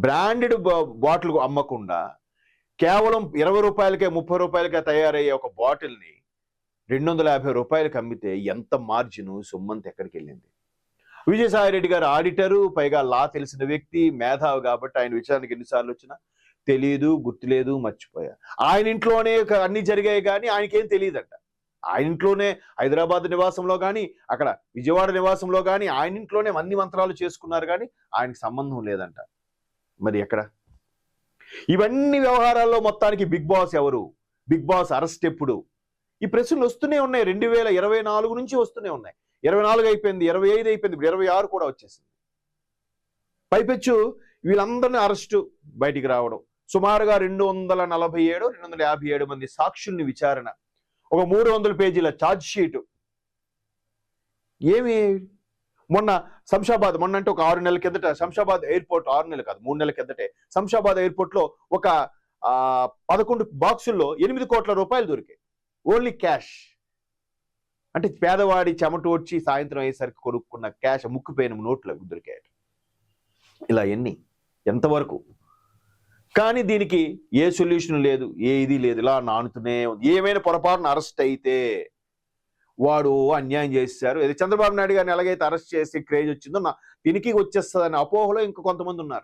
Branded bottle అమ్మకుండా కేవలం 20 రూపాయలకే 30 రూపాయలకే తయారయ్యే ఒక బాటిల్ని 250 రూపాయలకి అమ్మితే ఎంత మార్జిన్ సొమ్మంత ఎక్కడికి వెళ్ళింది? విజయసాయి రెడ్డి గారు ఆడిటరు, పైగా లా తెలిసిన వ్యక్తి, మేధావి కాబట్టి ఆయన విచారణకి ఎన్నిసార్లు వచ్చినా తెలియదు, గుర్తులేదు, మర్చిపోయా. ఆయన ఇంట్లోనే అన్ని జరిగాయి కానీ ఆయనకేం తెలియదంట. ఆయన ఇంట్లోనే హైదరాబాద్ నివాసంలో కానీ, అక్కడ విజయవాడ నివాసంలో కానీ ఆయన ఇంట్లోనే అన్ని మంత్రాలు చేసుకున్నారు కానీ ఆయనకి సంబంధం లేదంట. మరి ఎక్కడ? ఇవన్నీ వ్యవహారాల్లో మొత్తానికి బిగ్ బాస్ ఎవరు? బిగ్ బాస్ అరెస్ట్ ఎప్పుడు? ఈ ప్రశ్నలు వస్తూనే ఉన్నాయి. 2024 నుంచి వస్తూనే ఉన్నాయి. 24 అయిపోయింది, 25 అయిపోయింది, ఇప్పుడు 26 కూడా వచ్చేసింది. పైపెచ్చు వీళ్ళందరినీ అరెస్టు బయటికి రావడం, సుమారుగా 247, 257 మంది సాక్షుల్ని విచారణ, ఒక 300 పేజీల ఛార్జ్ షీటు. ఏమి మొన్న శంషాబాద్, మొన్న అంటే ఒక 6 నెలల కిందట శంషాబాద్ ఎయిర్పోర్ట్, 6 నెలలు కాదు 3 నెలల కిందటే శంషాబాద్ ఎయిర్పోర్ట్ లో ఒక 11 బాక్సుల్లో 8 కోట్ల రూపాయలు దొరికాయి. Only cash. అంటే పేదవాడి చెమట వచ్చి సాయంత్రం అయ్యేసరికి కొనుక్కున్న క్యాష్, ముక్కుపోయిన నోట్లు దొరికాయి. ఇలా ఎన్ని, ఎంతవరకు? కానీ దీనికి ఏ సొల్యూషన్ లేదు, ఏ ఇది లేదు, ఇలా నానుతూనే ఉంది. ఏమైనా పొరపాటున అరెస్ట్ అయితే వాడు అన్యాయం చేశారు, చంద్రబాబు నాయుడు గారిని ఎలాగైతే అరెస్ట్ చేసి క్రేజ్ వచ్చిందో దీనికి వచ్చేస్తుందనే అపోహలో ఇంకా కొంతమంది ఉన్నారు.